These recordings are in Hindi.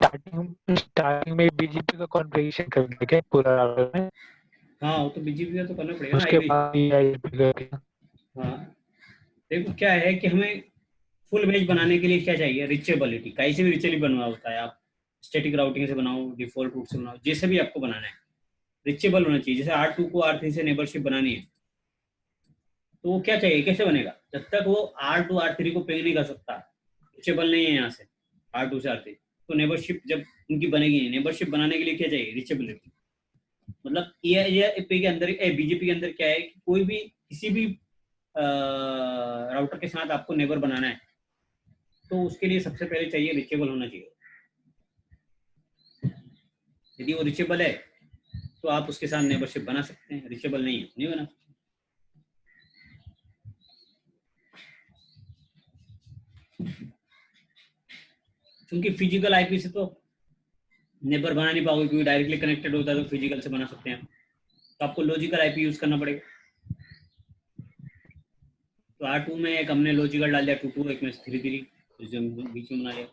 स्टार्टिंग में बीजीपी का कॉन्फ़िगरेशन कर दिया क्या पूरा राउटर में? हाँ वो तो बीजीपी का तो करना पड़ेगा ना। उसके बाद आईपी का। हाँ देखो क्या है कि हमें फुल मेज बनाने के लिए क्या चाहिए, रिचेबिलिटी। कहीं से भी रिचेबल बनवा होता है, आप स्टैटिक राउटिंग से बनाओ, डिफॉल्ट रूट से बनाओ, जैसे भी आपको बनाना है रिचेबल होना चाहिए। जैसे R2 को R3 से नेबरशिप बनानी है तो वो क्या चाहिए, कैसे बनेगा? जब तक वो R2 R3 को पे नहीं कर सकता, रिचेबल नहीं है यहाँ से R2 से R3, तो नेबरशिप जब उनकी बनेगी नहीं। नेबरशिप बनाने के लिए क्या चाहिए, रिचेबिलिटी। मतलब ये पे के अंदर बीजेपी के अंदर क्या है कि कोई भी किसी भी राउटर के साथ आपको नेबर बनाना है तो उसके लिए सबसे पहले चाहिए रिचेबल होना चाहिए। यदि वो रिचेबल है तो आप उसके साथ नेबरशिप बना सकते हैं, रिचेबल नहीं है नहीं बना सकते। क्योंकि फिजिकल आईपी से तो नेबर बना नहीं पाओगे, क्योंकि डायरेक्टली कनेक्टेड होता है, तो फिजिकल से बना सकते हैं। तो आपको लॉजिकल आईपी यूज करना पड़ेगा। तो R2 में एक हमने लॉजिकल डाल दिया 22, एक में 33, बीच में बना लिया।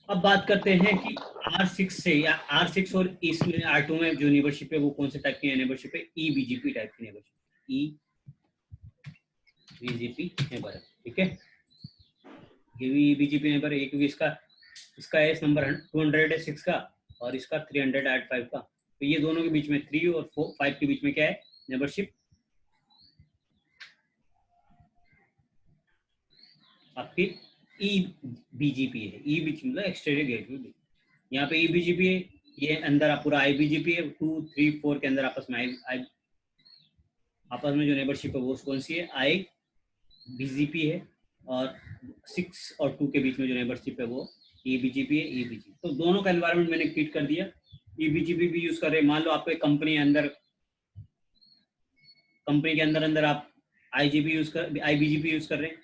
अब बात करते हैं कि R6 से या R6 और इसमें R2 में जो नेबरशिप है वो कौन से टाइप की नेबरशिप है, EBGP टाइप की नेबरशिप, EBGP नेबर है। ठीक है, ये भी EBGP नेबर है क्योंकि इसका एस नंबर 200 है 6 का और इसका 300 है 5 का। तो ये दोनों के बीच में 3 और 5 के बीच में क्या है नेबरशिप, आपकी EBGP है। EBGP मतलब एक्सटेंडेड गेटवे। यहाँ पे EBGP है, ये अंदर आप पूरा IBGP है। 2, 3, 4 के अंदर आपस में जो नेबरशिप है वो कौन सी है, IBGP है। और 6 और 2 के बीच में जो नेबरशिप है वो EBGP है, EBGP। तो दोनों का एनवायरनमेंट मैंने क्रिएट कर दिया। EBGP भी यूज कर रहे हैं। मान लो आपको एक कंपनी के अंदर आप IBGP यूज कर रहे हैं,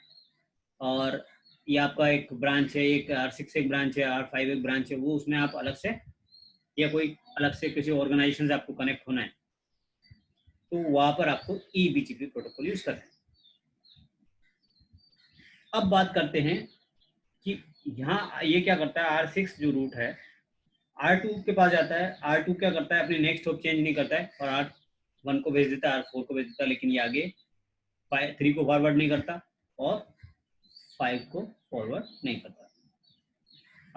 और ये आपका एक ब्रांच है, एक R6 एक ब्रांच है, R5 एक ब्रांच है, वो उसमें आप अलग से या कोई अलग से किसी ऑर्गेनाइजेशन से आपको कनेक्ट होना है तो वहां पर आपको EBGP प्रोटोकॉल यूज करना है। अब बात करते हैं कि यहाँ ये क्या करता है, R6 जो रूट है R2 के पास जाता है। R2 क्या करता है, अपनी नेक्स्ट हॉप चेंज नहीं करता है और R1 को भेज देता है, R4 को भेज देता है, लेकिन ये आगे 3 को फॉरवर्ड नहीं करता और 5 को फॉरवर्ड नहीं करता।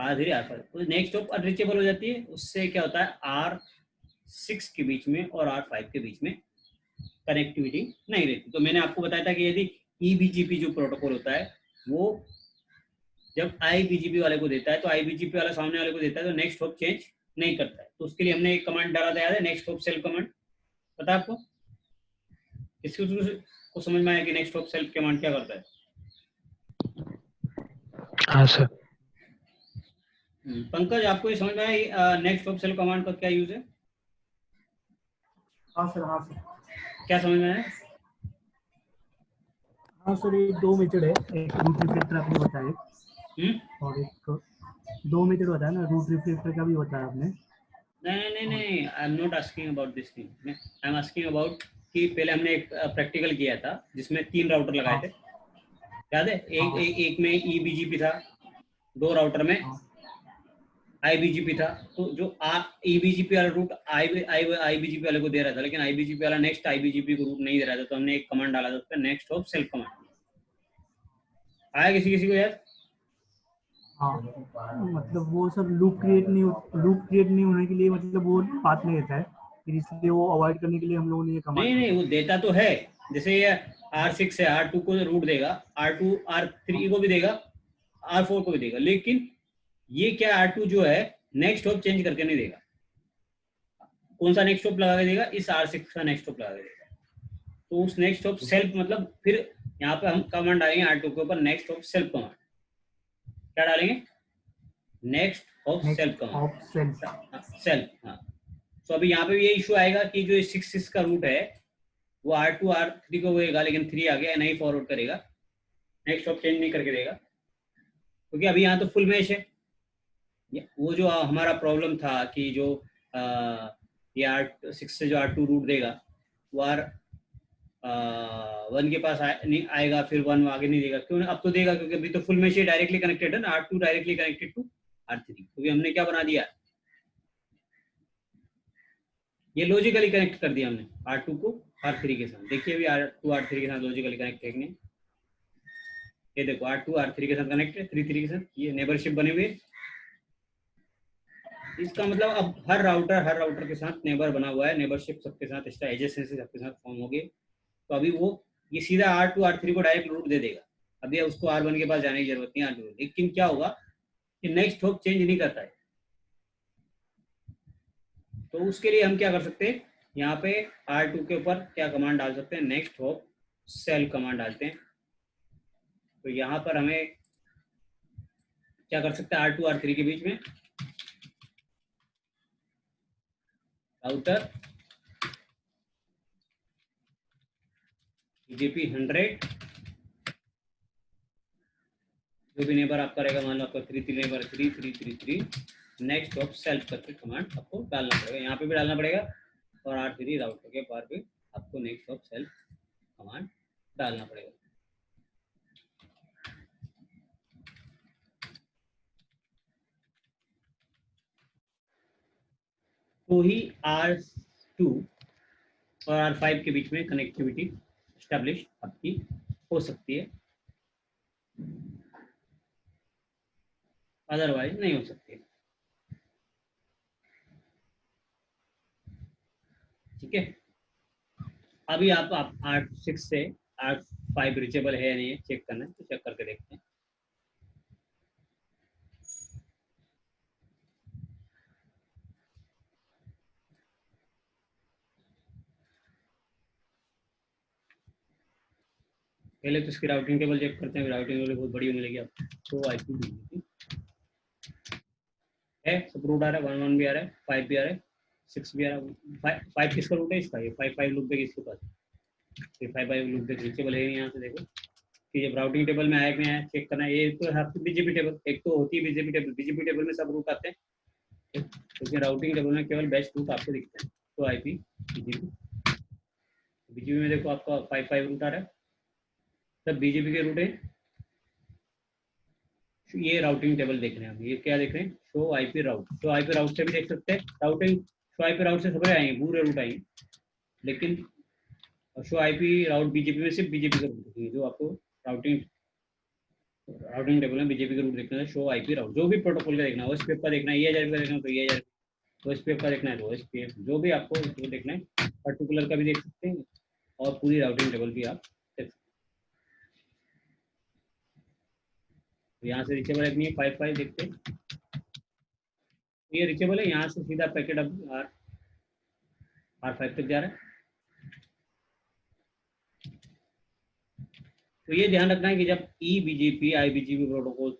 R3 R5 तो नेक्स्ट हॉप अनरीचेबल हो जाती है। उससे क्या होता है, R6 के बीच में और R5 के बीच में कनेक्टिविटी नहीं रहती। तो मैंने आपको बताया था कि यदि EBGP जो प्रोटोकॉल होता है वो जब IBGP वाले को देता है तो IBGP वाला सामने वाले को देता है तो नेक्स्ट हॉप चेंज नहीं करता है। तो उसके लिए हमने एक कमांड डाला था, याद है, नेक्स्ट हॉप सेल्फ कमांड। पता है आपको? इसको को समझ में आया कि नेक्स्ट हॉप सेल्फ कमांड क्या करता है? हाँ सर। पंकज आपको ये समझ में आया नेक्स्ट हॉप सेल्फ कमांड का क्या यूज है? हाँ सर, हाँ सर। क्या समझ में आया? हाँ सर, ये 2 मेथड है, एक रूट रिफ्लेक्टर आपने बताया और एक 2 मेथड बताया ना, रूट रिफ्लेक्टर का भी बताया आपने। नहीं, I am not asking about this thing. I am asking about कि पहले हमने एक प्रैक्टिकल किया था जिसमें 3 राउटर लगाए थे, याद है? एक में EBGP था, 2 राउटर में IBGP था। तो जो EBGP वाला रूट IBGP वाले को दे रहा था, लेकिन IBGP वाला नेक्स्ट IBGP को रूट नहीं दे रहा था, तो हमने एक कमांड डाला था उस पर, नेक्स्ट हॉप सेल्फ कमांड। आया किसी को याद? हाँ, मतलब वो सर लूप क्रिएट नहीं होने के लिए, मतलब वो पाथ नहीं देता है, फिर इसलिए वो अवॉइड करने के लिए हम लोगों ने ये कमांड नहीं वो देता तो है। जैसे ये R6 है, R2 को रूट देगा, R2 R3 को भी देगा, R4 को भी देगा, लेकिन ये क्या R2 जो है नेक्स्ट हॉप चेंज करके नहीं देगा। कौन सा नेक्स्ट हॉप लगा के देगा? इस R6 का नेक्स्ट हॉप लगा के देगा। तो उस नेक्स्ट हॉप सेल्फ मतलब फिर यहाँ पे हम कमांड डालेंगे R2 के ऊपर, नेक्स्ट हॉप सेल्फ कमांड। क्या डालेंगे? Next hop self command, self. हाँ, तो अभी यहाँ पे ये इशू आएगा कि जो 6 का रूट है वो R2 R3 को देगा, लेकिन 3 आ गया नहीं फॉरवर्ड करेगा, नेक्स्ट हॉप चेंज नहीं करके देगा, क्योंकि अभी यहाँ तो फुल मैच है। वो जो हमारा प्रॉब्लम था कि जो ये R6 से जो R2 रूट देगा वो R1 के पास नहीं आएगा, फिर 1 आगे नहीं देगा। क्यों? अब तो देगा, क्योंकि अभी तो फुल मैच है, डायरेक्टली कनेक्टेड है ना, R2 directly connected to R3, क्योंकि हमने क्या बना दिया, ये लॉजिकली कनेक्ट कर दिया हमने R2 को R3 के साथ। देखिए अभी R2 R3 के साथ लॉजिकली कनेक्ट है कि नहीं, ये देखो R2 R3 के साथ कनेक्ट है, 3 के साथ, ये नेबरशिप बने हुए। इसका मतलब अब हर राउटर के साथ नेबर बना हुआ है, नेबरशिप सबके साथ, एक्स्ट्रा एडजेसेंसी सबके साथ फॉर्म हो गए। तो अभी वो ये सीधा R2 R3 को डायरेक्ट रूट दे देगा, अभी उसको R1 के पास जाने की जरूरत नहीं है। लेकिन क्या होगा कि नेक्स्ट हॉप चेंज नहीं करता है, तो उसके लिए हम क्या कर सकते हैं, यहाँ पे R2 के ऊपर क्या कमांड डाल सकते हैं, नेक्स्ट हॉप सेल कमांड डालते हैं। तो यहाँ पर हमें क्या कर सकते हैं, R2 R3 के बीच में राउटर BGP 100, जो भी नेबर आपका रहेगा, मान लो आपका 3 नेबर 3 नेक्स्ट ऑफ सेल्फ करके कमांड आपको डालना पड़ेगा, यहाँ पे भी डालना पड़ेगा, और R3 राउटर के पार भी आपको नेक्स्ट ऑफ सेल्फ कमांड डालना पड़ेगा। तो ही R2 और R5 के बीच में कनेक्टिविटी एस्टेब्लिश आपकी हो सकती है, अदरवाइज नहीं हो सकती है। ठीक है, अभी आप R6 से R5 रीचेबल है या नहीं है चेक करना है, तो चेक करके देखते हैं। पहले तो इसकी राउटिंग टेबल चेक करते हैं, राउटिंग टेबल बहुत बड़ी मिलेगी आपको। तो IP है, सब रूट आ रहा है, 1 1 भी आ रहा है, 5 भी आ रहा है, 6 भी आ रहा है। 5 किसका रूट है, इसका, ये 5 लूप बैक इसके पास, ये 5 लूप बैक रीचेबल है। यहाँ से देखो कि जब राउटिंग टेबल में आया कि नहीं आया चेक करना है। ये तो है BGP टेबल, एक तो होती है BGP टेबल, BGP टेबल में सब रूट आते हैं, क्योंकि राउटिंग टेबल में केवल बेस्ट रूट आपको दिखते हैं। तो IP BGP में देखो आपका 5 रूट आ रहा है, सब BGP के रूट है। ये राउटिंग टेबल देख रहे हैं हम, ये क्या देख रहे हैं, शो IP राउट। शो IP राउट से भी देख सकते हैं, राउटिंग शो IP राउट से सभी आएंगे, पूरे रूट आएंगे, लेकिन शो IP राउट BGP में सिर्फ BGP का रूट दिखेंगे। जो आपको राउटिंग टेबल में BGP का रूट देखना है, शो IP राउट, जो भी प्रोटोकॉल का देखना है, OSPF का देखना है, EIGRP का देखना है तो EIGRP, OSPF का देखना है तो OSPF, जो भी आपको देखना है, पर्टिकुलर का भी देख सकते हैं, और पूरी राउटिंग टेबल भी आप देख सकते हैं। यहाँ से रीचेबल है नहीं, 5 देखते हैं, ये रीचेबल है, यहाँ से सीधा पैकेट अब R5 तक जा रहा है। तो ये ध्यान रखना है कि जब eBGP IBGP प्रोटोकॉल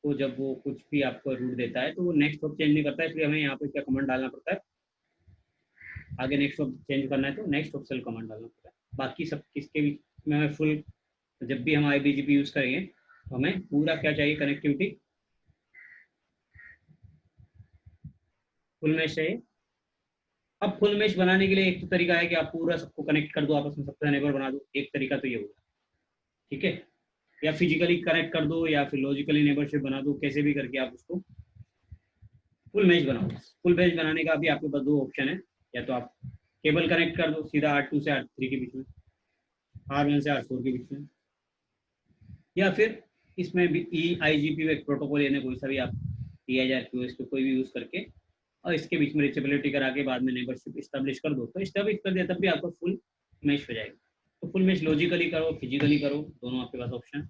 को जब वो कुछ भी आपको रूट देता है तो वो नेक्स्ट हॉप चेंज नहीं करता है, इसलिए हमें यहाँ पे क्या कमांड डालना पड़ता है, आगे नेक्स्ट हॉप चेंज करना है तो नेक्स्ट हॉप सेल कमांड डालना पड़ता है। बाकी सब किसके भी में हमें फुल, जब भी हम IBGP यूज करेंगे तो हमें पूरा क्या चाहिए, कनेक्टिविटी फुल मैश चाहिए। अब फुल मैश बनाने के लिए एक तो तरीका है कि आप पूरा सबको कनेक्ट कर दो आपस में, सबका नेबर बना दो, एक तरीका तो ये होगा, ठीक है, या फिजिकली कनेक्ट कर दो या फिर लॉजिकली नेबरशिप बना दो, कैसे भी करके आप उसको फुल मैच बनाओ। फुल मैच बनाने का भी आपके पास 2 ऑप्शन है, या तो आप केबल कनेक्ट कर दो सीधा R2 से R3 के बीच में, R1 से R4 के बीच में, या फिर इसमें भी IGP एक प्रोटोकॉल यानी कोई सा भी आप EIGRP इसको कोई भी यूज करके और इसके बीच में रीचेबिलिटी करा के बाद में नेबरशिप इस्टेब्लिश कर दो, तो इस्टेब्लिश कर दिया तब भी आपका फुल मैच हो जाएगा। तो फुल मैच लॉजिकली करो, फिजिकली करो, दोनों आपके पास ऑप्शन है।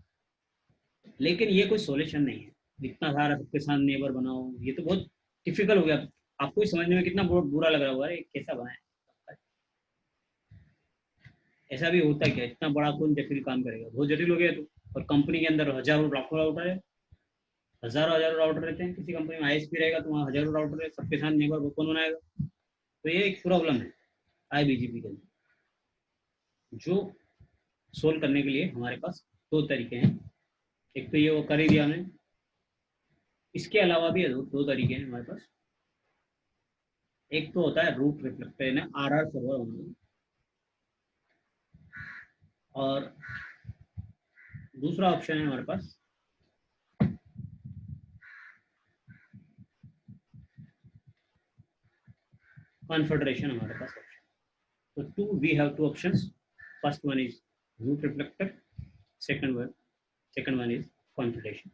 लेकिन ये कोई सॉल्यूशन नहीं है, इतना सारा सबके साथ नेबर बनाओ, ये तो बहुत डिफिकल्ट हो गया। आपको समझने में कितना बुरा लग रहा होगा, अरे कैसा बनाया, ऐसा भी होता है क्या, इतना बड़ा कौन जटिल काम करेगा, बहुत जटिल हो गया। तो और कंपनी के अंदर हजारों लाखों राउटर है, हजारों राउटर रहते हैं, किसी कंपनी में ISP रहेगा तो वहाँ हजारों राउटर है, सबके साथ नेबर कौन बनाएगा। तो ये एक प्रॉब्लम है IBGP के अंदर, जो सोल्व करने के लिए हमारे पास 2 तरीके हैं। एक तो ये वो कर ही दिया हमने, इसके अलावा भी 2 तरीके हैं हमारे पास। एक तो होता है रूट रिफ्लेक्टर है RR सर्वर बनाना, और दूसरा ऑप्शन है हमारे पास कॉन्फेडरेशन हमारे पास ऑप्शन। तो we have two options, first one is route reflector, second one is confederation.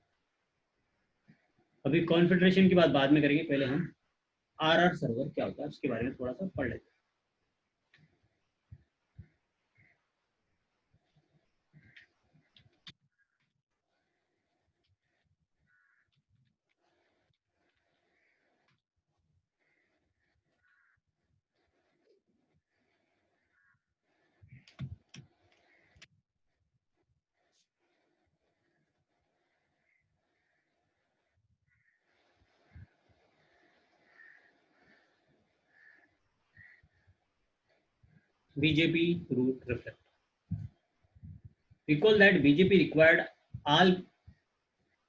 अभी कॉन्फेडरेशन की बात बाद में करेंगे, पहले हम आर सर्वर क्या होता है उसके बारे में थोड़ा सा पढ़ लेते हैं। BJP root reflector. Recall that BJP required all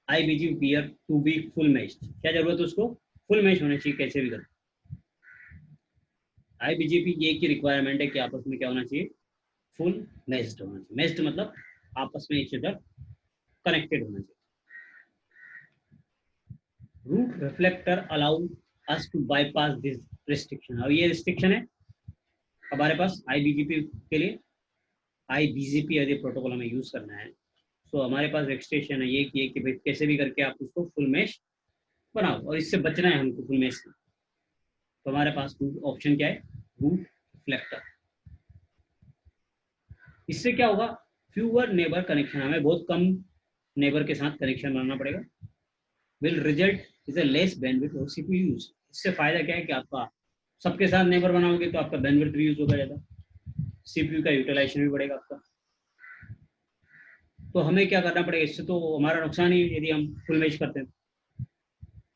IBGP peer to be full meshed. क्या जरूरत है उसको? फुल मैच होना चाहिए कैसे भी कर। IBGP ये की रिक्वायरमेंट है कि आपस में क्या होना चाहिए? फुल मैच्ड होना चाहिए। मैच्ड मतलब आपस में each other कनेक्टेड होना चाहिए। Route reflector allow us to bypass this restriction. अब ये रिस्ट्रिक्शन है हमारे पास IBGP के लिए। IBGP यदि प्रोटोकॉल हमें यूज करना है तो हमारे पास एक्सटेंशन है ये कि भाई कैसे भी करके आप उसको फुल मैश बनाओ, और इससे बचना है हमको फुल मैश से। तो हमारे पास ऑप्शन क्या है? Route reflector. इससे क्या होगा? फ्यूअर नेबर कनेक्शन, हमें बहुत कम नेबर के साथ कनेक्शन बनाना पड़ेगा। Will result is a less bandwidth और सीपीयू यूज। इससे फायदा क्या है कि आपका सबके साथ नेबर बनाओगे तो आपका बैंडविड्थ भी यूज होगा ज़्यादा, सीपीयू का यूटिलाइजेशन भी बढ़ेगा आपका। तो हमें क्या करना पड़ेगा? इससे तो हमारा नुकसान ही यदि हम फुल मैच करते हैं।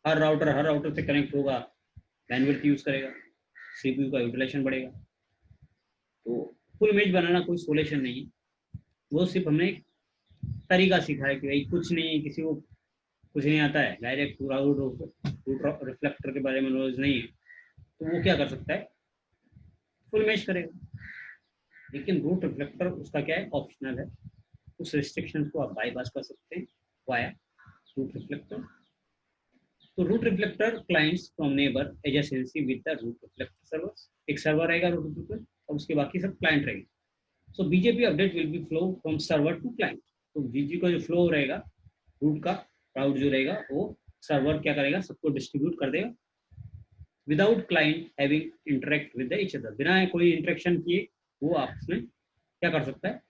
हर राउटर से कनेक्ट होगा, बैंडविड्थ यूज करेगा, सीपीयू का यूटिलाइजेशन बढ़ेगा। तो फुल मैच बनाना कोई सोल्यूशन नहीं है, वो सिर्फ हमने एक तरीका सीखा है कि भाई कुछ नहीं, किसी को कुछ नहीं आता है, डायरेक्ट पूरा रूट रिफ्लेक्टर के बारे में नॉलेज नहीं है, तो वो क्या कर सकता है? फुल मैच करेगा। लेकिन रूट रिफ्लेक्टर उसका क्या है? ऑप्शनल है। उस रिस्ट्रिक्शन को आप बाईपास कर सकते हैं वाया रूट रिफ्लेक्टर। तो route reflector clients from neighbour agency with the route reflector server. एक सर्वर रहेगा रूट रिफ्लेक्टर और उसके बाकी सब क्लाइंट रहेंगे। So BGP update will be flow from server to client. तो बीजी का जो फ्लो रहेगा रूट का राउट जो रहेगा वो सर्वर क्या करेगा? सबको डिस्ट्रीब्यूट कर देगा without client having interact with each other. बिना कोई इंटरेक्शन किए वो आपस में क्या कर सकता है?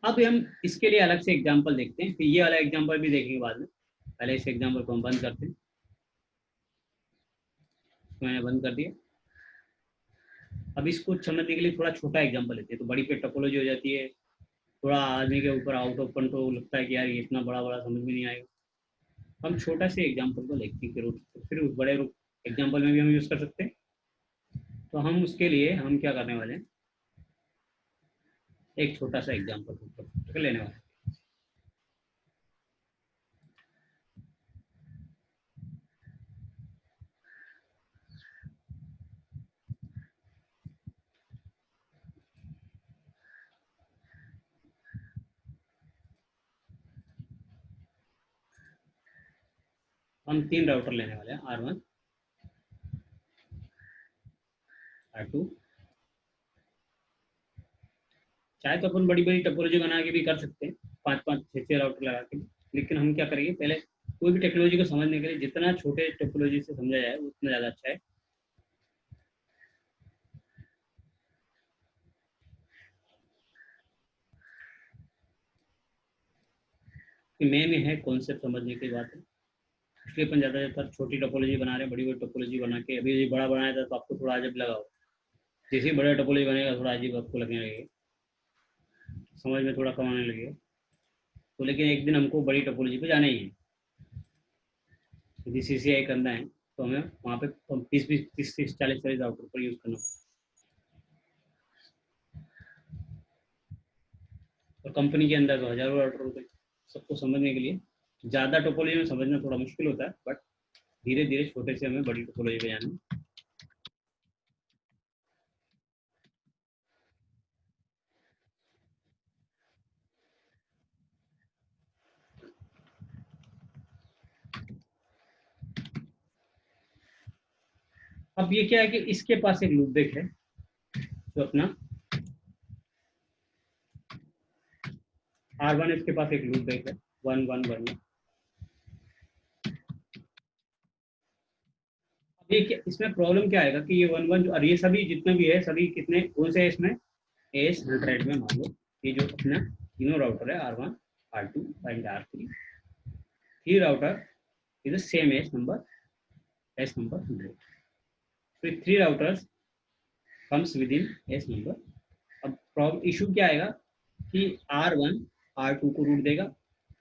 अब हम इसके लिए अलग से एग्जांपल देखते हैं, फिर ये वाला एग्जांपल भी देखेंगे बाद में। पहले इस एग्जांपल को हम बंद करते हैं। मैंने बंद कर दिया। अब इसको समझने के लिए थोड़ा छोटा एग्जांपल लेते हैं, तो बड़ी पे टोपोलॉजी हो जाती है, थोड़ा आदमी के ऊपर आउट ऑफ कंट्रोल लगता है कि यार ये इतना बड़ा बड़ा समझ में नहीं आएगा। हम छोटा से एग्जांपल को लेते हैं, फिर उस बड़े एग्जांपल में भी हम यूज कर सकते हैं। तो हम उसके लिए हम क्या करने वाले हैं? एक छोटा सा एग्जांपल लेने वाले हैं। हम 3 राउटर लेने वाले हैं, R1, R2। चाहे तो अपन बड़ी बड़ी टोपोलॉजी बना के भी कर सकते हैं, 5 5 6 राउटर लगा के। लेकिन हम क्या करेंगे? पहले कोई भी टेक्नोलॉजी को समझने के लिए जितना छोटे टोपोलॉजी से समझा जाए उतना ज़्यादा अच्छा है। कि में है कॉन्सेप्ट समझने की बात है, इसलिए अपन ज़्यादातर छोटी टोपोलॉजी बना रहे हैं। बड़ी बड़ी टोपोलॉजी बना के अभी बड़ा बनाया था तो आपको थोड़ा अजब लगा हो, जैसे ही बड़ा टोपोलॉजी बनेगा थोड़ा अजीब आपको लगने लगेगा, समझ में थोड़ा कम आने लगेगा। तो लेकिन एक दिन हमको बड़ी टोपोलॉजी पे जाना ही है। यदि CCI करना है तो हमें वहाँ पे 30 40 राउटर पर यूज़ करना पड़ेगा। और कंपनी के अंदर तो हजारों राउटर होते हैं। सबको समझने के लिए ज़्यादा टोपोलॉजी में समझना थोड़ा मुश्किल होता है, बट धीरे धीरे छोटे से हमें बड़ी टोपोलॉजी पे जाना है। अब ये क्या है कि इसके पास एक लूप बैक है तो अपना R1 इसके पास एक लूप बैक है 1 1 1। ये इसमें प्रॉब्लम क्या आएगा कि ये 1 1 और ये सभी जितने भी है सभी कितने कौन से है इसमें एस रेड में मान लो ये जो अपना तीनों राउटर है R1 R2 एंड R3 ये router is the same S number 100। So 3 routers comes within S number। अब प्रॉब्लम इशू क्या आएगा कि R1 R2 को रूट देगा,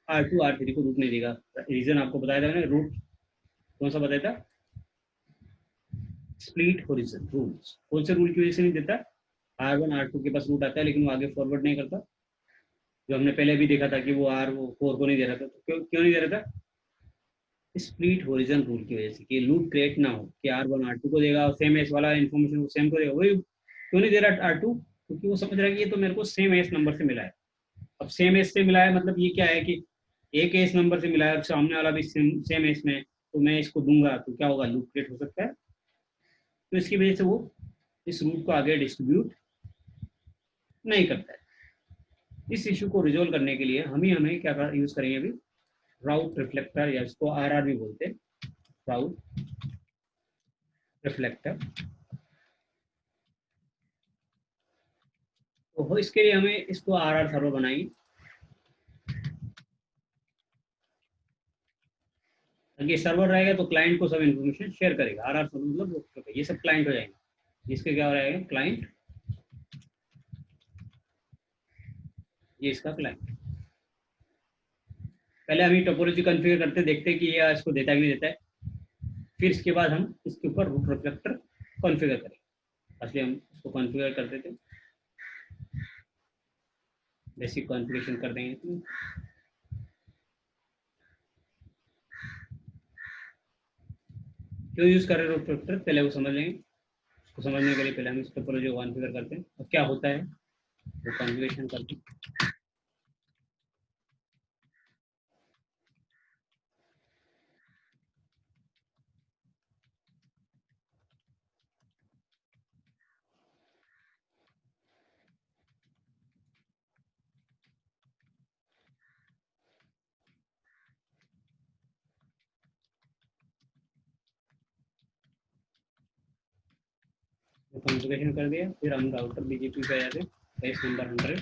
R2 R3 को रूट नहीं देगा। रीजन आपको बताया था मैंने, रूट कौन सा बताया था, स्प्लिट हॉरिजॉन रूल्स। कौन से रूल की वजह से नहीं देता, R1 R2 के पास रूट आता है लेकिन वो आगे फॉरवर्ड नहीं करता, जो हमने पहले भी देखा था कि वो R4 को नहीं दे रहा था। तो क्यों नहीं दे रहा था, स्प्लिट हॉरिजॉन रूल की वजह से, कि लूप क्रिएट ना हो कि R1 R2 को देगा और सेम एस वाला इन्फॉर्मेशन वो सेम को देगा। वही क्यों नहीं दे रहा R2, क्योंकि वो समझ रहा है कि ये तो मेरे को सेम एस नंबर से मिला है। अब सेम एस से मिला है मतलब ये क्या है कि एक एस नंबर से मिला है, सामने वाला भी सेम एस में, तो मैं इसको दूंगा तो क्या होगा, लूप क्रिएट हो सकता है। तो इसकी वजह से वो इस रूट को आगे डिस्ट्रीब्यूट नहीं करता है। इस इशू को रिजोल्व करने के लिए हमें क्या यूज करेंगे अभी, राउट रिफ्लेक्टर, या इसको RR भी बोलते हैं, राउट रिफ्लेक्टर। तो इसके लिए हमें इसको RR सर्वर बनाएंगे। अगर ये सर्वर रहेगा तो क्लाइंट को सब इन्फॉर्मेशन शेयर करेगा। RR सर्वर मतलब ये सब क्लाइंट हो जाएंगे। इसके क्या हो जाएगा, क्लाइंट, ये इसका क्लाइंट। पहले हम ये टोपोलॉजी कॉन्फ़िगर करते देखते कि ये इसको देता है कि नहीं देता है, फिर इसके बाद हम इसके ऊपर रूट रिफ्लेक्टर कॉन्फ़िगर करेंगे। असली हम इसको कॉन्फ़िगर करते थे, बेसिक कॉन्फ़िगरेशन कर देंगे। क्यों यूज कर रहे हैं रूट रिफ्लेक्टर, पहले वो समझ लेंगे। उसको समझने के लिए पहले हम इस टोपोलॉजी को कॉन्फ़िगर करते हैं और क्या होता है वो कॉन्फ़िगरेशन करते हैं। कॉन्फ़िगरेशन कर दिया, फिर हम राउटर BGP पे आते हैं, पेज नंबर 100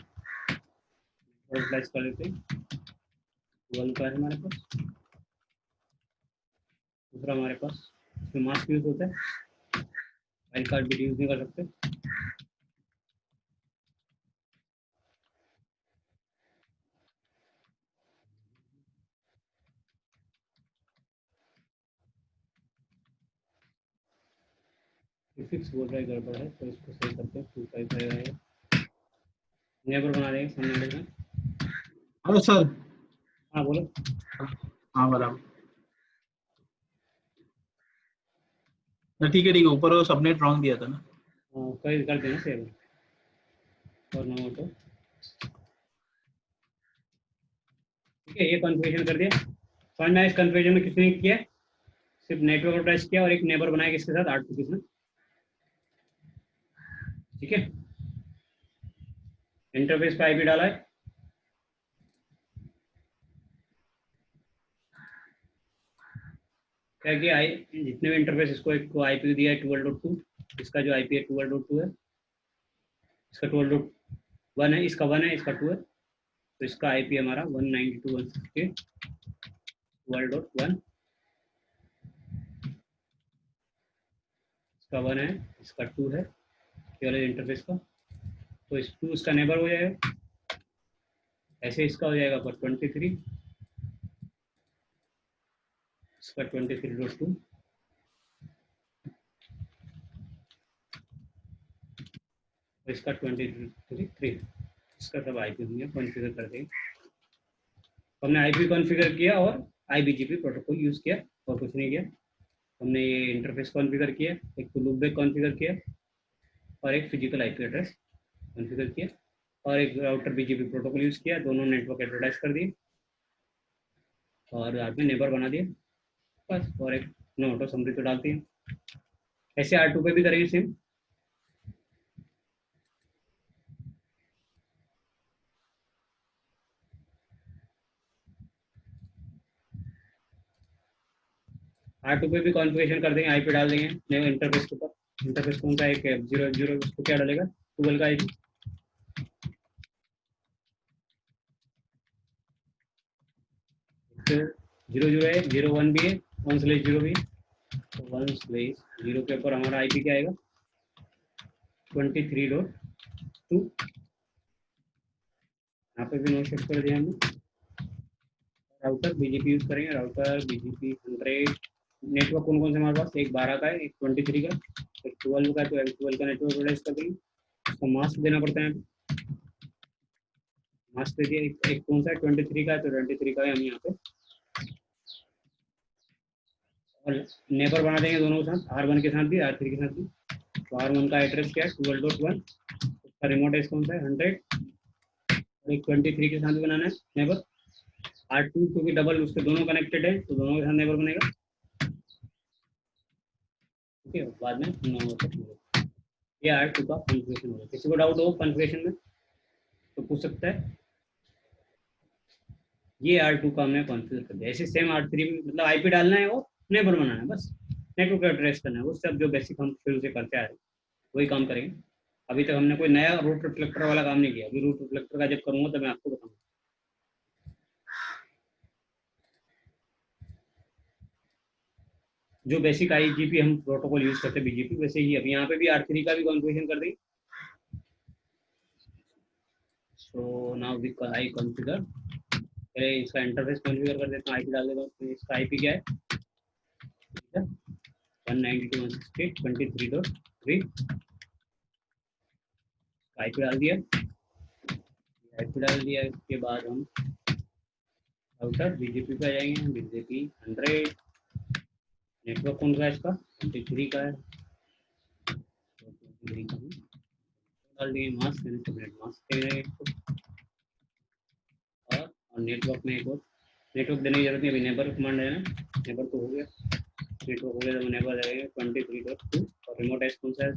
और प्लेस कर देते हैं। 1 का है हमारे पास, दूसरा हमारे पास इसमें मास्क यूज होता है, वाइल्ड कार्ड भी यूज नहीं कर सकते। फिक्स बोल रहा है गड़बड़ है, तो इसको सही करते हैं। 255 आएगा, नेबर बना देंगे सामने वाले में। Hello sir. हाँ बोलो। हाँ बराबर। ना ठीक है ऊपर वो सबनेट रॉन्ग दिया था ना। कहीं कर देना सेव और नो तो ठीक है। ये कॉन्फ़िगरेशन कर दिया। समझ में इस कॉन्फ़िगरेशन में किसने किया, सिर्फ नेटवर्क अड्रेस किया और एक नेबर बनाया किसके साथ, R2 के साथ। ठीक है, इंटरफेस पे आईपी डाला है, क्या किया, जितने भी इंटरफेस इसको एक को आईपी दिया है 12.2, इसका जो आईपी है 12.2 है, इसका 12.1 है, इसका 1 है, इसका 2 है, तो इसका आईपी हमारा 192.168.12.1, इसका 1 है, इसका 2 है, केवल इंटरफेस का, तो इस 2 इसका नेबर हो जाएगा। ऐसे इसका हो जाएगा पर 23, इसका 23.2, इसका 23, इसका सब आईपी हमने कॉन्फ़िगर कर देंगे। हमने आईपी कॉन्फ़िगर किया और IBGP प्रोटोकॉल यूज किया और कुछ नहीं किया। हमने ये इंटरफेस कॉन्फ़िगर किया, एक तो लूप बैक कॉन्फ़िगर किया और एक फिजिकल आईपी एड्रेस कॉन्फ़िगर किया और एक राउटर BGP प्रोटोकॉल यूज किया, दोनों नेटवर्क एडवर्टाइज कर दिए और बाद में नेबर बना दिया बस, और एक नोट और समरी तो डालती है। ऐसे R2 पे भी करेंगे सेम। R2 पे भी कॉन्फ़िगरेशन कर देंगे, आईपी डाल देंगे इंटरफेस के ऊपर। इंटरफेस कौन सा एक 0 उसको क्या डालेगा, 12 का आईपी। फिर 0 है, 0 1 भी है, 1/0 भी है। तो 1/0 के ऊपर हमारा आईपी क्या आएगा, 23.2। यहाँ पे भी नो शिफ्ट कर दिया हमने। राउटर बीजीपी यूज करेंगे, राउटर बीजीपी 100। नेटवर्क कौन कौन से हमारे पास, एक 12 का है, एक 23 का, एक 12 का है, तो M12 का नेटवर्क प्रोवाइड कर देंगे। उसको मास्क देना पड़ता है, मास्क दे दिया। एक कौन सा है 23 का है, तो 23 का है हम यहाँ पे। और नेबर बना देंगे दोनों के साथ, R1 के साथ भी, R3 के साथ भी। तो R1 का एड्रेस क्या है 12.1, उसका रिमोट एड्रेस कौन सा है 100, और एक 23 के साथ भी बनाना है नेबर। R2 क्योंकि डबल उसके दोनों कनेक्टेड है, तो दोनों के साथ नेबर बनेगा। ठीक है, बाद में ये R2 का कॉन्फ़िगरेशन होगा। किसी को डाउट हो कॉन्फ़िगरेशन में तो पूछ सकता है। ये R2 का हमने कॉन्फ़िगर कर दिया। ऐसे सेम R3 में मतलब आईपी डालना है और नेबर बनाना है, बस नेटवर्क एड्रेस करना है। वो सब जो बेसिक हम शुरू से करते आ रहे हैं वही काम करेंगे। अभी तक हमने कोई नया रूट रिफ्लेक्टर वाला काम नहीं किया। अभी रूट रिफ्लेक्टर का जब करूँगा तो मैं आपको बताऊँगा। जो बेसिक आईजीपी हम प्रोटोकॉल यूज करते हैं बीजीपी, वैसे ही अभी यहाँ पे भी R3 का भी कॉन्फ़िगरेशन कर देंगे। So now we I configure, पहले इसका इंटरफेस कॉन्फ़िगर कर देता हूँ, आईपी डाल देता हूँ। तो इसका आईपी क्या है 192.168.23.3। आईपी डाल दिया, आईपी डाल दिया। इसके बाद हम राउटर बीजीपी पे आ जाएंगे, बीजेपी 100। नेटवर्क कौन सा है इसका 23 का है, 23 का डाल दिए। मास्क सबनेट मास्क देंगे और नेटवर्क में एक और नेटवर्क देने की जरूरत नहीं, अभी नेबर कमांड है ना। नेबर तो हो गया, नेटवर्क हो गया तो नेबर जाएगा 23.2। और रिमोट एड्रेस कौन सा है,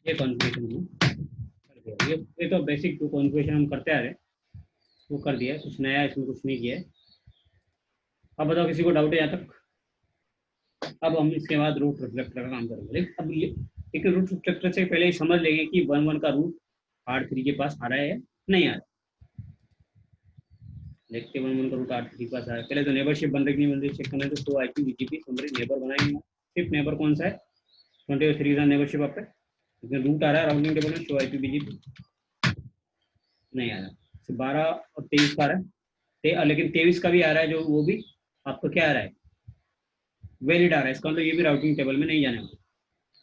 ये कॉन्फ़िगरेशन कर दिया। ये तो बेसिक जो कॉन्फ़िगरेशन हम करते आ रहे हैं वो कर दिया है, कुछ नया इसमें कुछ नहीं किया है। अब बताओ किसी को डाउट है यहाँ तक। अब हम इसके बाद रूट रिफ्लेक्टर का काम करेंगे। अब ये लेकिन रूट रिफ्लेक्टर से पहले ही समझ लेंगे कि 1 का रूट R3 के पास आ रहा है नहीं आ रहा है। देखते 1 का रूट R3 के पास आ रहा है। पहले तो नेबरशिप बन रही नहीं बन रही चेक करना है। तो show IP BGP summary neighbour बनाएंगे। सिर्फ नेबर कौन सा है 23 का नेबरशिप आप पे, लेकिन रूट आ रहा है राउटिंग टेबल में शो आईपी बीजीपी नहीं आ रहा। 12 और 23 का आ रहा है, लेकिन 23 का भी आ रहा है जो वो भी आपको क्या आ रहा है वैलिड आ रहा है। इसका मतलब ये भी राउटिंग टेबल में नहीं जाने वाला।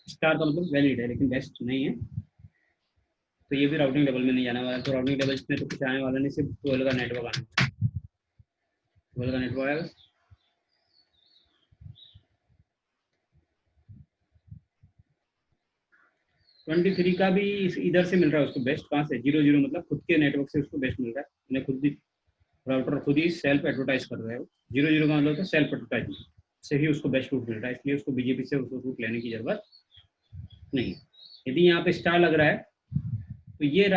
स्टार का मतलब वैलिड है लेकिन बेस्ट नहीं है, तो ये भी राउटिंग टेबल में नहीं जाने वाला। तो राउटिंग टेबल में तो कुछ आने वाला नहीं, सिर्फ 12 का नेटवर्क आना, 12 का नेटवर्क आएगा। ट्वेंटी थ्री का भी इधर से मिल रहा है उसको बेस्ट। कहाँ से 0 मतलब खुद के नेटवर्क से उसको बेस्ट मिल रहा है। उन्हें खुद ही राउटर खुद ही सेल्फ एडवर्टाइज कर रहा है। 0 का मतलब तो सेल्फ एडवर्टाइज से ही उसको बेस्ट रूट मिल रहा है, इसलिए उसको बीजेपी से उसको रूट लेने की जरूरत नहीं। यदि यहाँ पे स्टार लग रहा है तो ये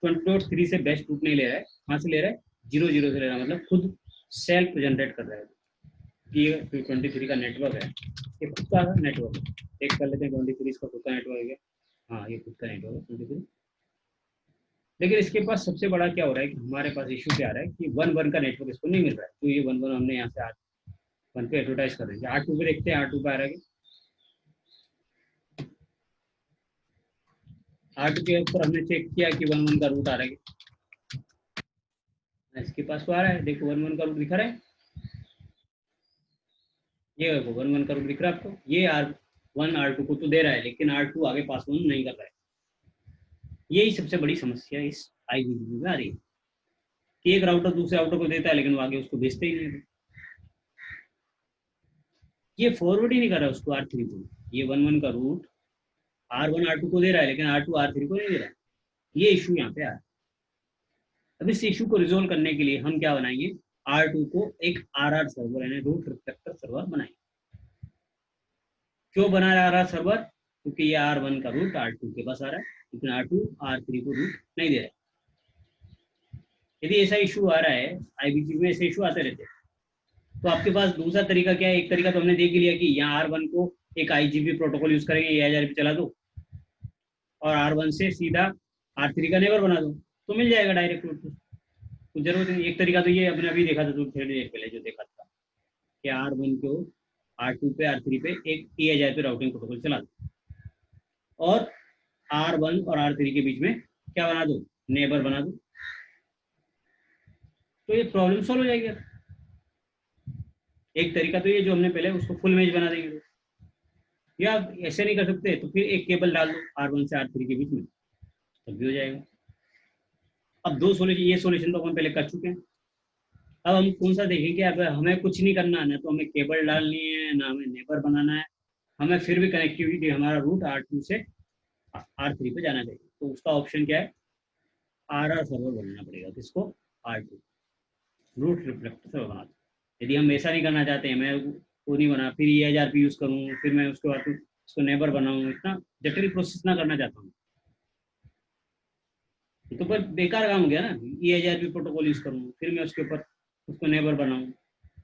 20.3 से बेस्ट रूट नहीं ले रहा है। कहाँ से ले रहा है 0 से ले रहा है, मतलब खुद सेल्फ जनरेट कर रहा है। ये 23 का नेटवर्क है, ये खुद का नेटवर्क है। चेक कर लेते हैं 23 का खुद का नेटवर्क है। हाँ ये खुद का नेटवर्क है 23। लेकिन इसके पास सबसे बड़ा क्या हो रहा है कि हमारे पास इशू क्या आ रहा है कि 1 का नेटवर्क इसको नहीं मिल रहा है। तो ये 1 हमने यहाँ से 1 पे एडवर्टाइज कर देंगे। R2 पे देखते हैं R2 पे आ रहा है। R2 के ऊपर हमने चेक किया कि 1 का रूट आ रहा है। इसके पास तो आ रहा है, देखो 1 का रूट दिखा रहा है। ये देखो 1 का रूट दिख रहा है आपको। ये R1 R2 को तो दे रहा है लेकिन R2 आगे पास ऑन नहीं कर रहा है। यही सबसे बड़ी समस्या इस IVGP में आ रही है कि एक राउटर दूसरे राउटर को देता है लेकिन वो आगे उसको भेजते ही नहीं। ये फॉरवर्ड ही नहीं कर रहा उसको R3 को। ये 1 का रूट R1 R2 को दे रहा है लेकिन R2 R3 को नहीं दे रहा है। ये इशू यहाँ पे आ रहा है। अब इस इशू को रिजोल्व करने के लिए हम क्या बनाएंगे, R2 को एक RR सर्वर यानी रूट रिफ्लेक्टर सर्वर बनाएंगे। क्यों बना रहा सर्वर? क्योंकि ये R1 का रूट R2 के पास आ रहा है, लेकिन R2 R3 को रूट नहीं दे रहा है। यदि ऐसा इशू आ रहा है, IBGP में ऐसे इशू आते रहते हैं, तो आपके पास दूसरा तरीका क्या है? एक तरीका तो हमने देख लिया कि यहाँ R1 को एक IGP प्रोटोकॉल यूज करेंगे, ये 1000 पे चला दो और R1 से सीधा R3 का नेबर बना दो, तो मिल जाएगा डायरेक्ट रूट। तो जरूरत नहीं। एक तरीका तो ये अपने अभी देखा था, तो थोड़ी देर पहले जो देखा था कि R1 को R2 पे R3 पे एक E1000 पे राउटिंग प्रोटोकॉल चला दो और R1 और R3 के बीच में क्या बना दो? नेबर बना दो, तो ये प्रॉब्लम सॉल्व हो जाएगी। एक तरीका तो ये जो हमने पहले उसको फुल मैच बना देंगे, या ऐसे नहीं कर सकते तो फिर एक केबल डाल दो R1 से R3 के बीच में, तब भी हो जाएगा। अब दो सोल्यूशन, ये सोल्यूशन तो हम पहले कर चुके हैं। अब हम कौन सा देखें कि अगर हमें कुछ नहीं करना है, ना तो हमें केबल डालनी है, ना हमें नेबर बनाना है, हमें फिर भी कनेक्टिविटी हमारा रूट R2 से R3 पे जाना चाहिए, तो उसका ऑप्शन क्या है? RR सर्वर बनाना पड़ेगा। किसको? R2 रूट रिफ्लेक्टर सर्वर बना दो। यदि हम ऐसा नहीं करना चाहते हैं, मैं वो नहीं बना फिर E1000 यूज करूँ, फिर मैं उसके बाद उसको नेबर बनाऊँ, इतना जटिल प्रोसेस ना करना चाहता हूँ, तो पर बेकार काम हो गया ना। E1000 प्रोटोकॉल यूज करूँ, फिर मैं उसके ऊपर उसको नेबर बनाऊँ,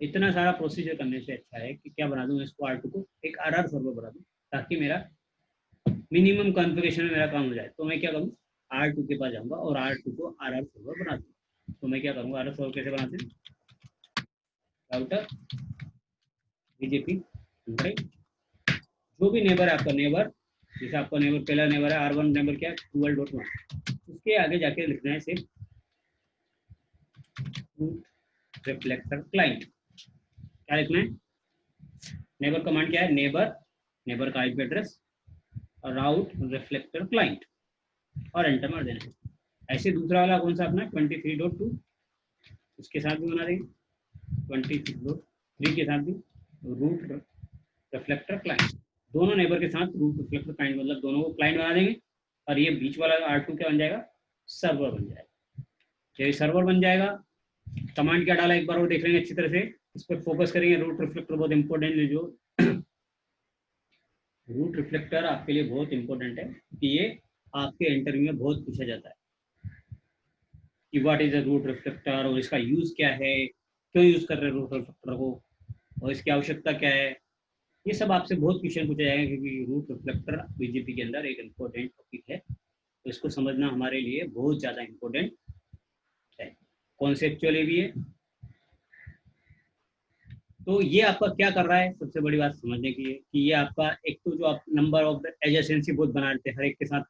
इतना सारा प्रोसीजर करने से अच्छा है कि क्या बना दूँ, इसको R2 को एक RR सर्वर बना दूँ, ताकि मेरा मिनिमम कॉन्फ़िगरेशन में मेरा काम हो जाए। तो मैं क्या करूँ, R2 के पास जाऊँगा और R2 को RR सर्वर बना दूँगा। तो मैं क्या करूँगा, RR सर्वर कैसे बनाते हैं? राउटर BGP जो भी नेबर है आपका, नेबर जैसे आपका नेबर पहला नेबर है R1 नेबर क्या है? 12.1, उसके आगे जाके लिखना है सिर्फ रिफ्लेक्टर क्लाइंट। क्या लिखना है? नेबर कमांड क्या है? नेबर का IP एड्रेस और राउट रिफ्लेक्टर क्लाइंट और एंटर मार देना है। ऐसे दूसरा वाला कौन सा अपना 23.2, उसके साथ भी बना देंगे 23.3 के साथ भी रूट रिफ्लेक्टर क्लाइंट, दोनों नेबर के साथ रूट रिफ्लेक्टर क्लाइंट, मतलब दोनों को क्लाइंट बना देंगे। और ये बीच वाला R2 क्या बन जाएगा? सर्वर बन जाएगा। ये सर्वर बन जाएगा। कमांड क्या डाला एक बार और देख लेंगे अच्छी तरह से, इस पर फोकस करेंगे। रूट रिफ्लेक्टर बहुत इंपॉर्टेंट है, जो रूट रिफ्लेक्टर आपके लिए बहुत इंपॉर्टेंट है, कि ये आपके इंटरव्यू में बहुत पूछा जाता है कि what is a route reflector, और इसका यूज क्या है, क्यों यूज कर रहे हैं रूट रिफ्लेक्टर को, और इसकी आवश्यकता क्या है। ये सब आपसे बहुत क्वेश्चन पूछा जाएगा, क्योंकि रूट रिफ्लेक्टर BGP के अंदर एक इम्पोर्टेंट टॉपिक है, तो इसको समझना हमारे लिए बहुत ज़्यादा इम्पोर्टेंट है, कॉन्सेप्चुअली भी है। तो ये आपका क्या कर रहा है, सबसे बड़ी बात समझने की है कि ये आपका एक तो जो आप नंबर ऑफ एडजेसेंसी बहुत बना रहे थे, हर एक के साथ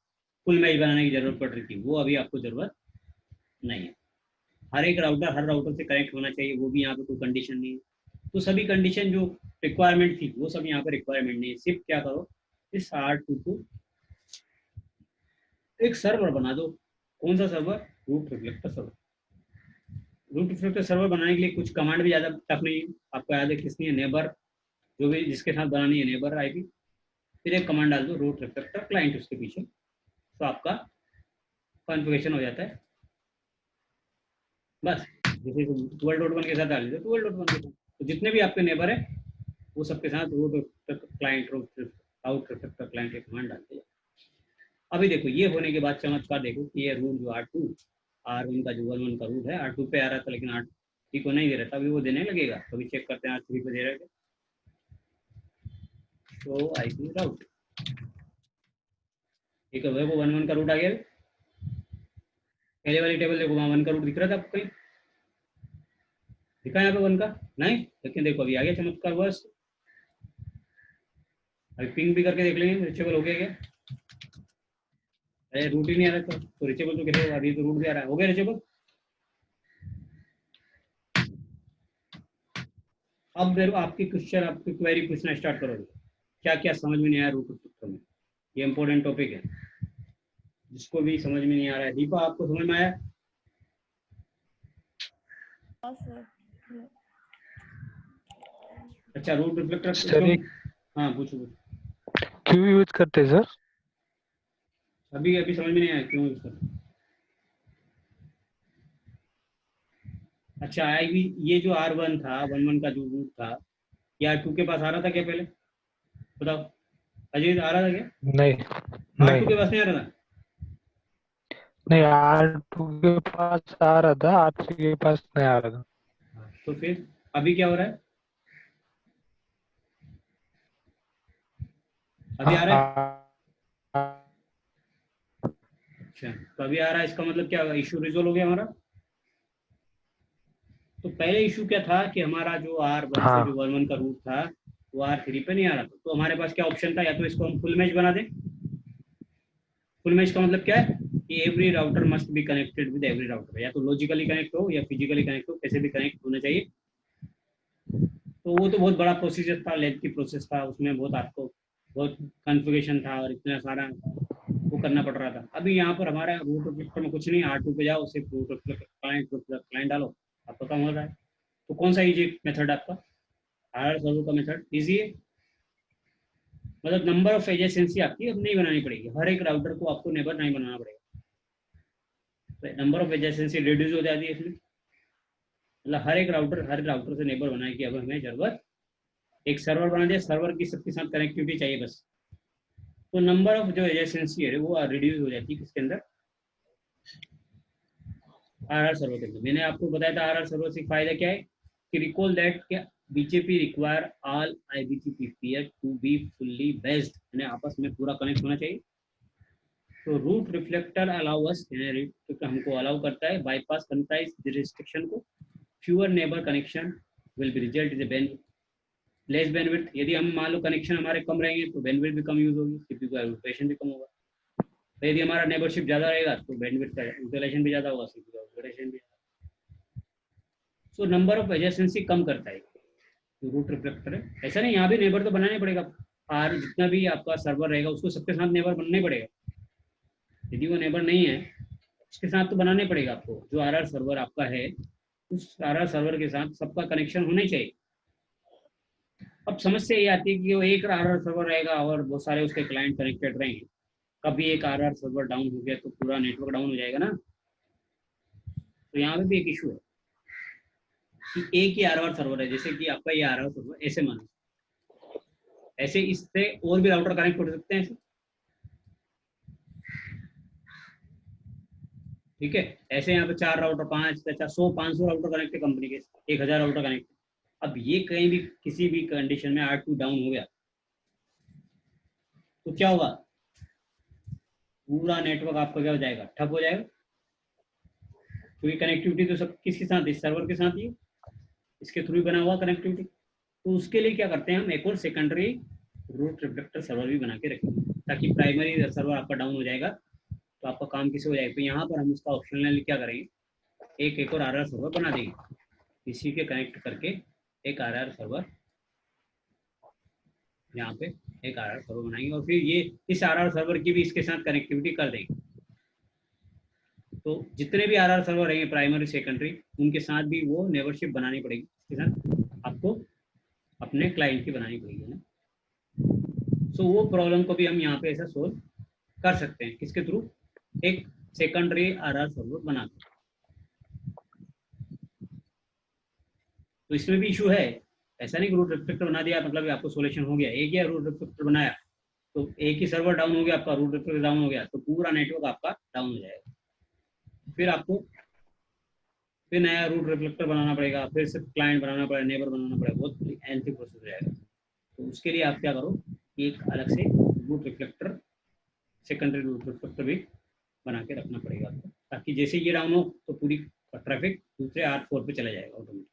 फुल मैच बनाने की जरूरत पड़ रही थी, वो अभी आपको जरूरत नहीं है। हर एक राउटर हर राउटर से कनेक्ट होना चाहिए, वो भी यहाँ पे कोई कंडीशन नहीं है। तो सभी कंडीशन जो रिक्वायरमेंट थी वो सब यहाँ पे रिक्वायरमेंट नहीं है। सिर्फ क्या करो, इस R2 को एक सर्वर बना दो। कौन सा server? Route reflector server. Route reflector server बनाने के लिए कुछ कमांड भी ज़्यादा टफ नहीं है, आपको याद है किसनी है? नेबर, जो भी जिसके साथ बनानी है नेबर IP, फिर एक कमांड डाल दो रूट रिफ्लेक्टर क्लाइंट उसके पीछे, तो आपका कॉन्फ़िगरेशन हो जाता है। बस जैसे 12.1 के साथ डाल दीजिए 12.1 के साथ, तो जितने भी आपके नेबर है वो सबके साथ route client out reflector client के कमांड डालते हैं। अभी देखो ये होने के बाद चमत्कार देखो कि ये रूट जो R1 का जो 11 का रूट है R2 पे आ रहा था, लेकिन R3 को नहीं दे रहा था, अभी वो देने लगेगा। तो अभी चेक करते हैं R3 पे दे रहे थे, तो IP राउट ठीक है, वो 11 का रूट आ गया। पहले वाली टेबल देखो, वहाँ 1 का रूट दिख रहा था आपको, कहीं दिखा यहाँ पे 1 का? नहीं, लेकिन देखो अभी आ गया चमत्कार। बस अभी पिंग भी करके देख लेंगे रिचेबल हो गया क्या। अरे रूट ही नहीं आ रहा तो रिचेबल तो कैसे होगा? अभी तो रूट भी आ रहा है, हो गया रिचेबल। अब देखो आपकी क्वेश्चन, आपकी क्वेरी पूछना स्टार्ट करोगे, क्या क्या समझ में नहीं आया रूट रिफ्लेक्टर में। ये इंपॉर्टेंट टॉपिक है, जिसको भी समझ में नहीं आ रहा है। दीपा आपको समझ में आया? अच्छा रूट रिफ्लेक्टर सर हाँ पूछो। क्यों यूज करते हैं सर? अभी अभी समझ में नहीं आया क्यों यूज करते। अच्छा आईवी, ये जो R1 था 11 का जो रूट था, ये R2 के पास आ रहा था क्या पहले? बताओ। अजीत आ रहा था क्या? नहीं R2 के नहीं पास नहीं आ रहा था? नहीं, R2 के पास आ रहा था, R3 के पास नहीं आ रहा था। तो फिर अभी क्या हो रहा है? अभी आ रहा है? अच्छा, तो अभी आ रहा है, इसका मतलब क्या इशू रिजोल्व हो गया हमारा? तो पहले इशू क्या था कि हमारा जो R1 से जो हाँ 1 का रूट था वो R3 पे नहीं आ रहा था, तो हमारे पास क्या ऑप्शन था, या तो इसको हम फुल मैच बना दें। फुल मैच का मतलब क्या है कि every router must be connected with every router, या तो लॉजिकली कनेक्ट हो या फिजिकली कनेक्ट हो, कैसे भी कनेक्ट होना चाहिए। तो वो तो बहुत बड़ा प्रोसीजर था, लेंथी प्रोसेस था, उसमें बहुत आपको बहुत कॉन्फ़िगरेशन था और इतना सारा वो करना पड़ रहा था। अभी यहाँ पर हमारा रूट रिफ्लेक्टर में कुछ नहीं, R2 पे जाओ, सिर्फ रूट क्लाइंट डालो, आपका काम हो रहा है। तो कौन सा इजी मेथड आपका? RR सर्वर का मेथड इजी है, मतलब नंबर ऑफ एजेंसी आपकी अब नहीं बनानी पड़ेगी, हर एक राउटर को आपको नेबर नहीं बनाना पड़ेगा, नंबर ऑफ एजेंसी रिड्यूस हो जाती है इसमें। मतलब हर राउटर से नेबर बनाए कि अब हमें जरूरत एक सर्वर बना दिया, सर्वर की सबके साथ कनेक्टिविटी चाहिए बस। तो नंबर ऑफ जो एजेंसी है वो रिड्यूस हो जाती है किसके अंदर? RR सर्वर के अंदर। मैंने आपको बताया था RR सर्वर से फायदा क्या है कि रिकॉल दैट क्या BGP require all IBGP pair to be fully based, यानी आपस में पूरा कनेक्ट होना चाहिए। तो रूट रिफ्लेक्टर अलाउ अस, क्योंकि हमको अलाउ करता है, बाईपास करता है इस रिस्ट्रिक्शन को। Fewer neighbour connection will be result is a less bandwidth, यदि हम मान लो कनेक्शन हमारे कम रहेंगे तो बैंडविड्थ भी कम यूज होगी, सीपीयू का यूटिलाइजेशन भी कम होगा। तो यदि हमारा नेबरशिप ज़्यादा रहेगा तो बैंडविड्थ का यूटिलाइजेशन भी ज़्यादा होगा, सीपीयू का यूटिलाइजेशन भी ज़्यादा। सो नंबर ऑफ एजेंसी कम करता है तो रूट रिफ्लेक्टर है। ऐसा नहीं, यहाँ भी नेबर तो बनाना ही पड़ेगा, और जितना भी आपका सर्वर रहेगा उसको सबके साथ नेबर बनना ही पड़ेगा। यदि वो नेबर नहीं है उसके साथ तो बनाना ही पड़ेगा आपको। जो RR सर्वर आपका है उस RR सर्वर के साथ सबका कनेक्शन होना ही चाहिए। अब समस्या ये आती है कि वो एक RR सर्वर रहेगा और बहुत सारे उसके क्लाइंट कनेक्टेड रहेंगे, कभी एक RR सर्वर डाउन हो गया तो पूरा नेटवर्क डाउन हो जाएगा ना। तो यहाँ पे भी एक इशू है कि एक ही RR सर्वर है, जैसे कि आपका ये RR सर्वर ऐसे मानो, ऐसे इससे और भी राउटर कनेक्ट हो सकते हैं ऐसे, ठीक है। ऐसे यहाँ पे 4 राउटर 5 100 500 राउटर कनेक्ट है कंपनी के, 1000 राउटर कनेक्ट। अब ये कहीं भी किसी भी कंडीशन में R2 डाउन हो गया तो क्या होगा? पूरा नेटवर्क आपका क्या हो जाएगा? ठप हो जाएगा, क्योंकि कनेक्टिविटी तो सब किसके साथ, इस सर्वर के साथ ही, इसके थ्रू बना हुआ कनेक्टिविटी। तो उसके लिए क्या करते हैं हम, एक और सेकेंडरी रूट रिफ्लेक्टर सर्वर भी बना के रखेंगे, ताकि प्राइमरी सर्वर आपका डाउन हो जाएगा तो आपका काम किसे हो जाएगा। तो यहाँ पर हम उसका ऑप्शनली क्या करेंगे, एक और RR सर्वर बना देंगे, इसी के कनेक्ट करके एक RR सर्वर यहाँ पे एक RR सर्वर बनाएंगे, और फिर ये इस RR सर्वर की भी इसके साथ कनेक्टिविटी कर देंगे। तो जितने भी RR सर्वर रहेंगे प्राइमरी सेकेंडरी, उनके साथ भी वो नेबरशिप बनानी पड़ेगी, इसके साथ आपको अपने क्लाइंट की बनानी पड़ेगी ना। सो वो प्रॉब्लम को भी हम यहाँ पे ऐसा सोल्व कर सकते हैं, किसके थ्रू? एक सेकेंडरी RR सर्वर बना के। तो इसमें भी इशू है, ऐसा नहीं कि रूट रिफ्लेक्टर बना दिया मतलब आपको सोल्यूशन हो गया। एक ही रूट रिफ्लेक्टर बनाया तो एक ही सर्वर डाउन हो गया, आपका रूट रिफ्लेक्टर डाउन हो गया तो पूरा नेटवर्क आपका डाउन हो जाएगा। फिर आपको फिर नया रूट रिफ्लेक्टर बनाना पड़ेगा, फिर सिर्फ क्लाइंट बनाना पड़ेगा, नेबर बनाना पड़ेगा, बहुत लेंथी प्रोसेस हो जाएगा। तो उसके लिए आप क्या करो, एक अलग से route reflector, secondary route reflector भी बना के रखना पड़ेगा आपको, ताकि जैसे ये डाउन हो तो पूरी ट्रैफिक दूसरे R4 पे चला जाएगा ऑटोमेटिक।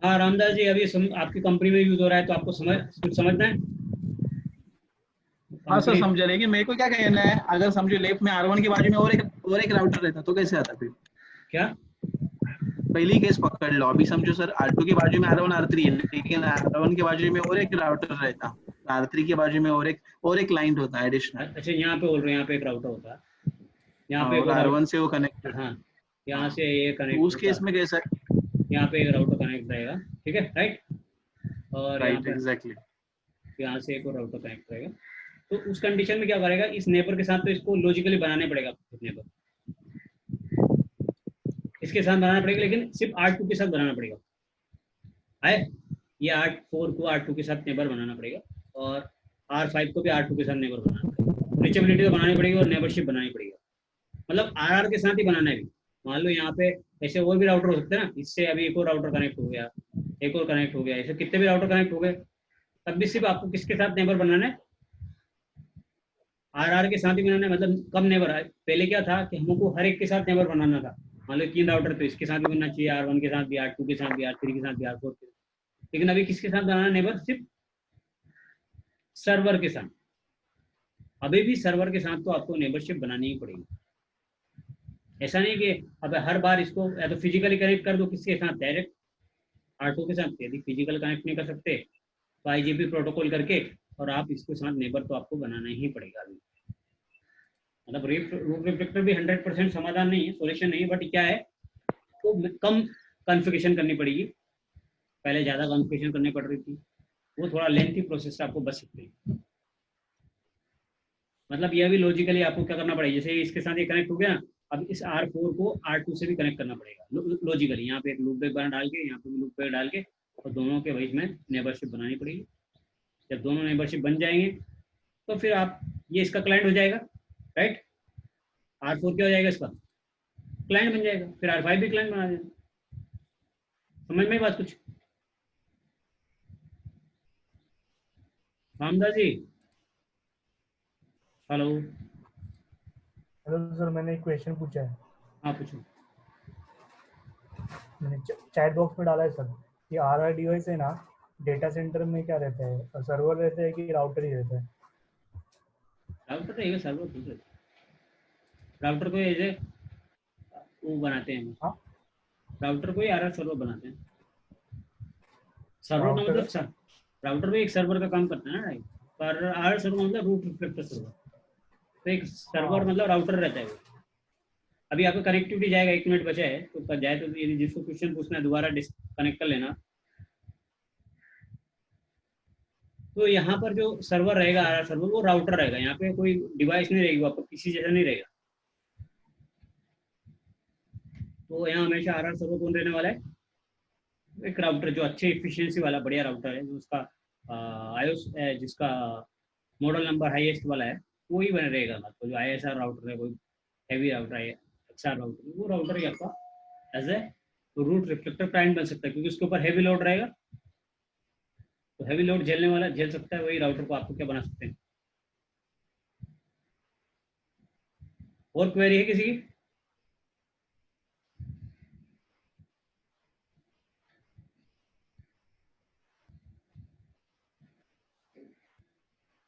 हाँ रामदास जी, अभी आपकी कंपनी में यूज हो रहा है तो आपको कुछ समझना है। हाँ सर समझ रहे, मेरे को क्या कहना है, अगर समझो लेफ्ट में R1 के बाजू में और एक राउटर रहता तो कैसे आता फिर? क्या? पहली केस पकड़ लो, अभी समझो सर R2 के बाजू में R1 R3 है, लेकिन R1 के बाजू में और एक राउटर रहता, R3 के बाजू में और एक क्लाइंट होता है एडिशनल। अच्छा, यहाँ पे बोल रहे हैं, यहाँ पे एक राउटर होता है, यहाँ पे और R1 से वो कनेक्टेड। हाँ, यहाँ से ये तो कनेक्ट उस केस में कैसा? यहाँ पे एक राउटर कनेक्ट रहेगा, ठीक है, राइट। और राइट एग्जैक्टली, यहाँ से एक और राउटर कनेक्ट रहेगा। तो उस कंडीशन में क्या करेगा, इस नेबर के साथ तो इसको लॉजिकली बनाने पड़ेगा, नेबर इसके साथ बनाना पड़ेगा, लेकिन सिर्फ R2 के साथ बनाना पड़ेगा। आए ये R4 को R2 के साथ नेबर बनाना पड़ेगा और R5 को भी R2 के साथ नेबर बनाना पड़ेगा। रीचेबिलिटी तो बनानी पड़ेगी और नेबरशिप बनानी पड़ेगी, मतलब RR के साथ ही बनाना है भी। मान लो यहाँ पे ऐसे और भी राउटर हो सकते हैं ना, इससे अभी एक और राउटर कनेक्ट हो गया, एक और कनेक्ट हो गया, ऐसे कितने भी राउटर कनेक्ट हो गए, तब भी सिर्फ आपको किसके साथ नेबर बनाना है, RR के साथ ही बनाना है। मतलब कम नेबर है, पहले क्या था कि हमको हर एक के साथ नेबर बनाना था। मान लो 3 राउटर तो इसके साथ भी बनना चाहिए, R1 के साथ भी, R2 के साथ भी, R3 के साथ भी, R4 के साथ। लेकिन अभी किसके साथ बनाना नेबर, सिर्फ सर्वर के साथ। अभी भी सर्वर के साथ तो आपको नेबरशिप बनानी ही पड़ेगी। ऐसा नहीं कि अब हर बार इसको या तो फिजिकली कनेक्ट कर दो किसके साथ, डायरेक्ट R2 के साथ। यदि फिजिकल कनेक्ट नहीं कर सकते तो IGP प्रोटोकॉल करके और आप इसके साथ नेबर तो आपको बनाना ही पड़ेगा। अभी मतलब रूट रिफ्लेक्टर भी 100% समाधान नहीं है, सॉल्यूशन नहीं है, बट क्या है तो कम कॉन्फ़िगरेशन करनी पड़ेगी। पहले ज़्यादा कॉन्फ़िगरेशन करनी पड़ रही थी, वो थोड़ा लेंथी प्रोसेस से आपको बच सकते हैं। मतलब यह भी लॉजिकली आपको क्या करना पड़ेगा, जैसे इसके साथ ये कनेक्ट हो गया ना, अब इस R4 को R2 से भी कनेक्ट करना पड़ेगा लॉजिकली। यहाँ पे एक लूप बैक बना डाल के, यहाँ पे भी लूप बैक डाल के, और दोनों के बीच में नेबरशिप बनानी पड़ेगी। जब दोनों नेबरशिप बन जाएंगे तो फिर आप ये इसका क्लाइंट हो जाएगा, राइट। R4 क्या हो जाएगा, इसका क्लाइंट बन जाएगा, फिर R5 भी क्लाइंट बना देगा। समझ में बात कुछ, Ramdas ji? Hello. Hello sir, मैंने एक क्वेश्चन पूछा है। हाँ पूछो। मैंने चैट बॉक्स में डाला है सर कि RR डिवाइस है ना, डेटा सेंटर में क्या रहता है, सर्वर रहता है कि राउटर ही रहता है? राउटर रहेगा, सर्वर खुद रहता है। राउटर को ऐसे वो बनाते हैं, हाँ, राउटर को ही RR सर्वर बनाते हैं। सर्वर का राउटर मतलब राउटर भी एक सर्वर का काम करता है ना, राइट। पर RR सर्वर मतलब रूट रिफ्लेक्टर सर्वर। तो एक सर्वर हाँ। मतलब राउटर रहता है वो। अभी आपका कनेक्टिविटी जाएगा, 1 मिनट बचा है तो कर जाए, तो यदि जिसको क्वेश्चन पूछना है दोबारा डिस्कनेक्ट कर लेना। तो यहाँ पर जो सर्वर रहेगा RR सर्वर, वो राउटर रहेगा। यहाँ पे कोई डिवाइस नहीं रहेगी, वो आपको किसी जैसा नहीं रहेगा। तो यहाँ हमेशा RR सर्वर कौन रहने वाला है, एक राउटर जो अच्छे इफिशियंसी वाला बढ़िया राउटर है, जो उसका आयोस जिसका मॉडल नंबर हाईएस्ट वाला है, वो ही बने रहेगा। मतलब जो ISR राउटर है, कोई हैवी राउटर है, XR राउटर, वो राउटर ही आपका as a route reflector client बन सकता है, क्योंकि उसके ऊपर हैवी लोड रहेगा। तो हैवी लोड झेलने वाला झेल सकता है, वही राउटर को आपको क्या बना सकते हैं। और क्वेरी है किसी की?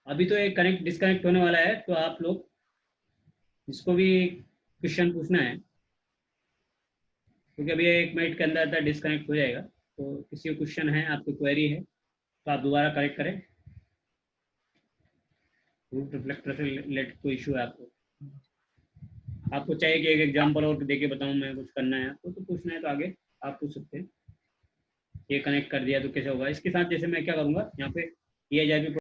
अभी तो एक कनेक्ट डिस्कनेक्ट होने वाला है, तो आप लोग जिसको भी क्वेश्चन पूछना है, क्योंकि अभी 1 मिनट के अंदर अंदर डिस्कनेक्ट हो जाएगा, तो किसी को क्वेश्चन है, आपकी क्वेरी है, तो आप दोबारा करेक्ट करें। रूट रिफ्लेक्टर से रिलेटेड कोई इशू है आपको चाहिए कि एक एग्जांपल और देके बताऊं मैं, कुछ करना है आपको तो पूछना है तो आगे आप पूछ सकते हैं। ये कनेक्ट कर दिया तो कैसे होगा इसके साथ। जैसे मैं क्या करूंगा, यहाँ पे EIGRP